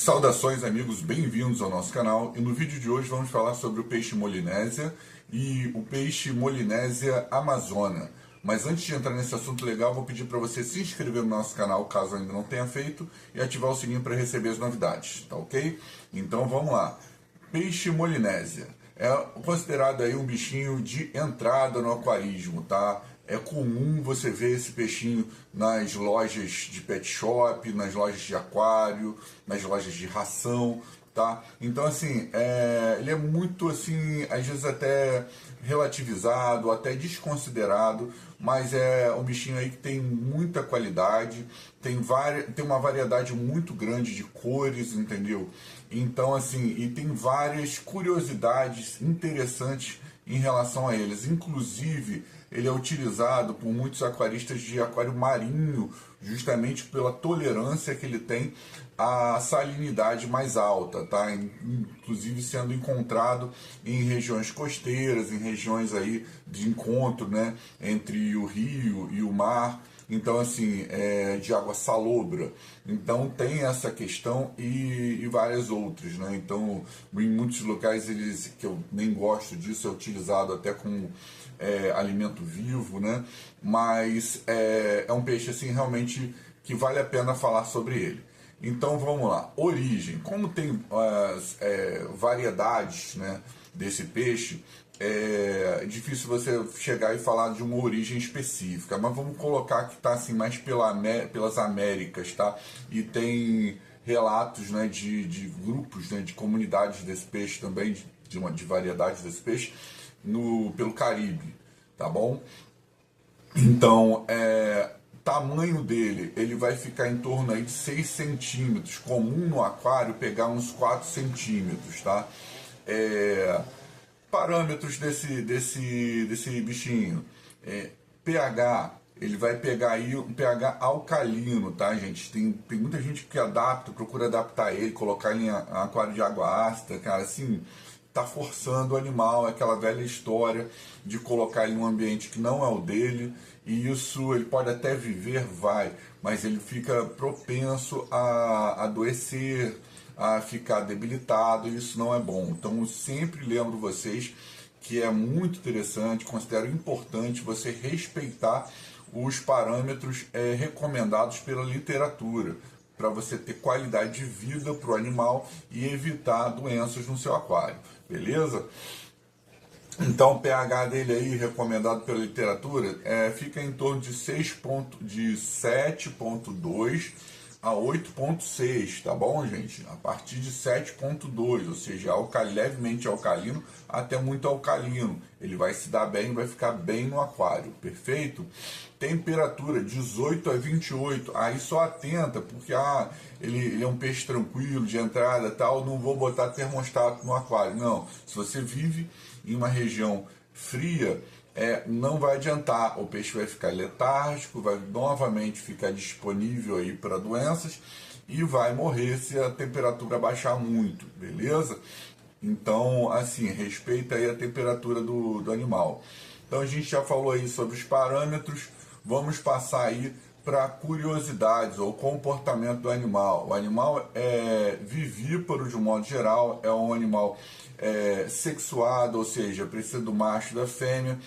Saudações amigos, bem-vindos ao nosso canal e no vídeo de hoje vamos falar sobre o peixe molinésia e o peixe molinésia amazona. Mas antes de entrar nesse assunto legal, vou pedir para você se inscrever no nosso canal caso ainda não tenha feito e ativar o sininho para receber as novidades, tá ok? Então vamos lá. Peixe molinésia é considerado aí um bichinho de entrada no aquarismo, tá? É comum você ver esse peixinho nas lojas de pet shop, nas lojas de aquário, nas lojas de ração, tá? Então, assim, ele é muito, assim, às vezes até relativizado, até desconsiderado, mas é um bichinho aí que tem muita qualidade, tem uma variedade muito grande de cores, entendeu? Então, assim, e tem várias curiosidades interessantes em relação a eles. Inclusive, ele é utilizado por muitos aquaristas de aquário marinho, justamente pela tolerância que ele tem à salinidade mais alta, tá? Inclusive sendo encontrado em regiões costeiras, em regiões aí de encontro, né, entre o rio e o mar. Então, assim, de água salobra. Então, tem essa questão e várias outras, né? Então, em muitos locais, que eu nem gosto disso, é utilizado até como alimento vivo, né? Mas é um peixe, assim, realmente que vale a pena falar sobre ele. Então, vamos lá. Origem. Como tem variedades, né, desse peixe, é difícil você chegar e falar de uma origem específica, mas vamos colocar que está assim, mais pelas Américas, tá? E tem relatos, né, de grupos, né, de comunidades desse peixe também, de variedades desse peixe, pelo Caribe, tá bom? Então, tamanho dele, ele vai ficar em torno aí de 6 centímetros, comum no aquário pegar uns 4 centímetros, tá? Parâmetros desse bichinho. pH, ele vai pegar aí um pH alcalino, tá, gente? Tem muita gente que procura adaptar ele, colocar em aquário de água ácida, cara, assim, tá forçando o animal, aquela velha história de colocar ele em um ambiente que não é o dele, e isso ele pode até viver, mas ele fica propenso a adoecer, a ficar debilitado, e isso não é bom. Então eu sempre lembro vocês que é muito interessante, considero importante você respeitar os parâmetros recomendados pela literatura, para você ter qualidade de vida para o animal e evitar doenças no seu aquário, beleza? Então o pH dele aí, recomendado pela literatura, fica em torno de 7,2 a 8,6, tá bom, gente? A partir de 7,2, ou seja, levemente alcalino até muito alcalino. Ele vai se dar bem, vai ficar bem no aquário, perfeito? Temperatura 18 a 28, aí só atenta, porque ele é um peixe tranquilo, de entrada tal, não vou botar termostato no aquário. Não, se você vive em uma região fria, não vai adiantar, o peixe vai ficar letárgico, vai novamente ficar disponível aí para doenças e vai morrer se a temperatura baixar muito, beleza? Então, assim, respeita aí a temperatura do animal. Então a gente já falou aí sobre os parâmetros, vamos passar aí para curiosidades ou comportamento do animal. O animal é vivíparo de um modo geral, é um animal sexuado, ou seja, precisa do macho e da fêmea.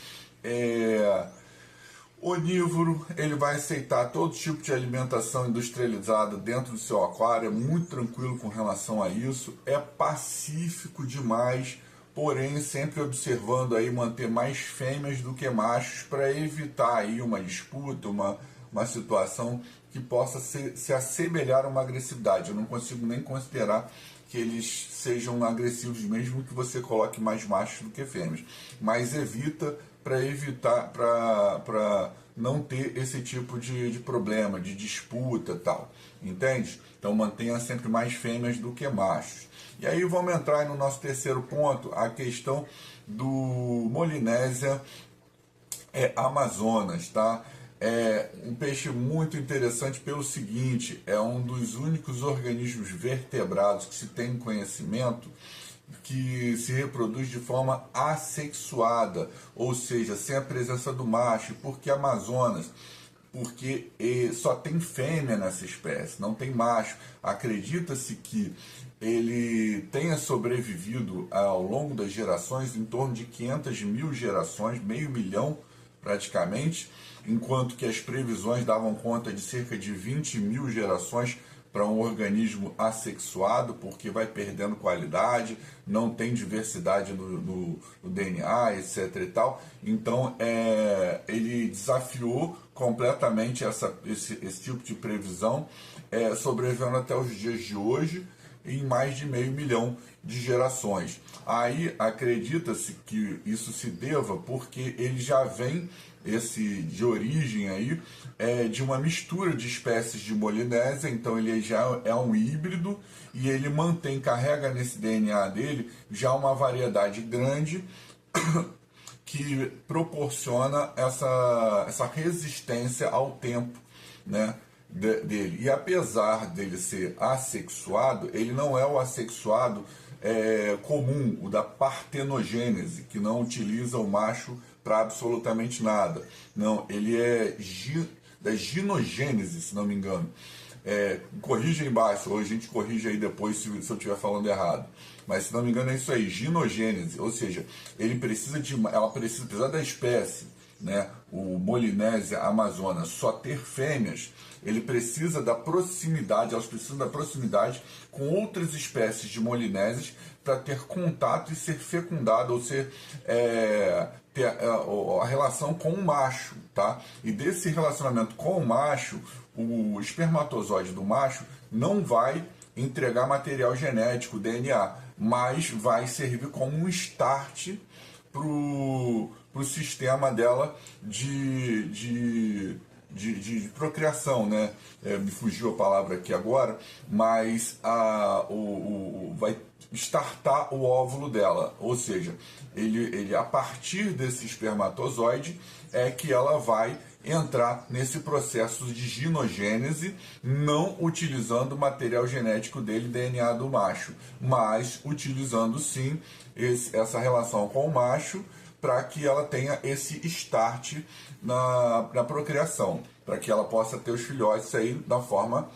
Onívoro, ele vai aceitar todo tipo de alimentação industrializada dentro do seu aquário, é muito tranquilo com relação a isso, é pacífico demais, porém sempre observando aí manter mais fêmeas do que machos para evitar aí uma disputa, uma situação que possa se assemelhar a uma agressividade. Eu não consigo nem considerar que eles sejam agressivos, mesmo que você coloque mais machos do que fêmeas, mas evita para não ter esse tipo de problema, de disputa e tal, entende? Então mantenha sempre mais fêmeas do que machos. E aí vamos entrar no nosso terceiro ponto, a questão do Molinésia Amazonas, tá? É um peixe muito interessante pelo seguinte, é um dos únicos organismos vertebrados que se tem conhecimento que se reproduz de forma assexuada, ou seja, sem a presença do macho, porque Amazonas porque só tem fêmea nessa espécie, não tem macho. Acredita-se que ele tenha sobrevivido ao longo das gerações, em torno de 500 mil gerações, meio milhão praticamente, enquanto que as previsões davam conta de cerca de 20 mil gerações para um organismo assexuado, porque vai perdendo qualidade, não tem diversidade no DNA, etc. e tal. Então, ele desafiou completamente esse tipo de previsão, sobrevivendo até os dias de hoje, em mais de meio milhão de gerações. Aí acredita-se que isso se deva porque ele já vem de origem aí de uma mistura de espécies de Molinésia, então ele já é um híbrido e ele carrega nesse DNA dele já uma variedade grande que proporciona essa resistência ao tempo, né, dele. E apesar dele ser assexuado, ele não é o assexuado comum, o da partenogênese, que não utiliza o macho para absolutamente nada. Não, ele é da ginogênese, se não me engano. Corrija aí embaixo, ou a gente corrige aí depois se eu estiver falando errado. Mas se não me engano é isso aí, ginogênese, ou seja, ela precisa da espécie, né? O Molinésia amazona só ter fêmeas, ele precisa da proximidade, elas precisam da proximidade com outras espécies de Molinésias para ter contato e ser fecundado, ou ter a relação com o macho, tá? E desse relacionamento com o macho, o espermatozoide do macho não vai entregar material genético, DNA, mas vai servir como um start para o sistema dela de procriação, né? Me fugiu a palavra aqui agora, mas vai startar o óvulo dela, ou seja, ele a partir desse espermatozoide é que ela vai entrar nesse processo de ginogênese, não utilizando o material genético dele, DNA do macho, mas utilizando sim essa relação com o macho para que ela tenha esse start na procriação, para que ela possa ter os filhotes aí da forma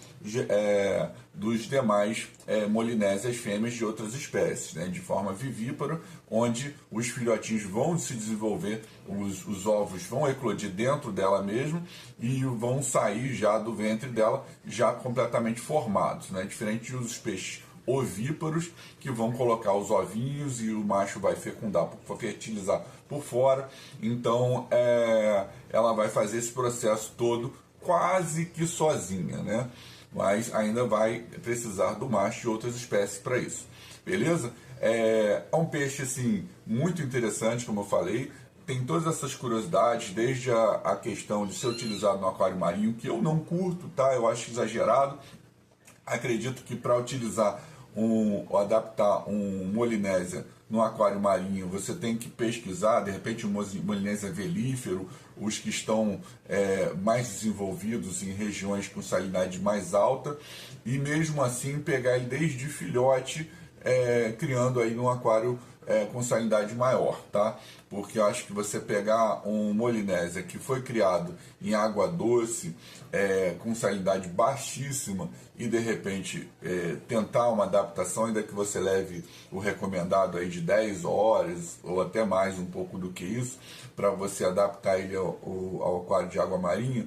dos demais molinésias fêmeas de outras espécies, né, de forma vivípara, onde os filhotinhos vão se desenvolver, os ovos vão eclodir dentro dela mesmo e vão sair já do ventre dela já completamente formados, né, diferente dos peixes ovíparos que vão colocar os ovinhos e o macho vai fecundar, fertilizar por fora. Então ela vai fazer esse processo todo quase que sozinha, né? Mas ainda vai precisar do macho e outras espécies para isso, beleza? É um peixe assim muito interessante, como eu falei. Tem todas essas curiosidades, desde a questão de ser utilizado no aquário marinho, que eu não curto, tá? Eu acho exagerado. Acredito que para adaptar um Molinésia no aquário marinho, você tem que pesquisar, de repente, um Molinésia velífero, os que estão mais desenvolvidos em regiões com salinidade mais alta, e mesmo assim pegar ele desde filhote, criando aí num aquário com salinidade maior, tá? Porque eu acho que você pegar um Molinésia que foi criado em água doce, com salinidade baixíssima, e de repente tentar uma adaptação, ainda que você leve o recomendado aí de 10 horas, ou até mais um pouco do que isso, para você adaptar ele ao aquário de água marinha,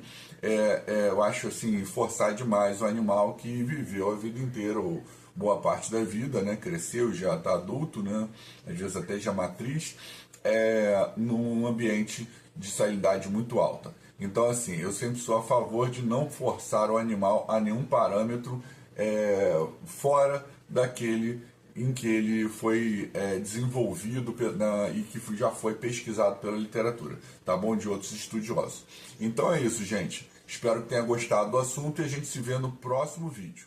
eu acho assim, forçar demais o animal que viveu a vida inteira, ou boa parte da vida, né, cresceu, já está adulto, né, às vezes até já matriz, num ambiente de salinidade muito alta. Então, assim, eu sempre sou a favor de não forçar o animal a nenhum parâmetro fora daquele em que ele foi desenvolvido e que já foi pesquisado pela literatura, tá bom? De outros estudiosos. Então é isso, gente. Espero que tenha gostado do assunto e a gente se vê no próximo vídeo.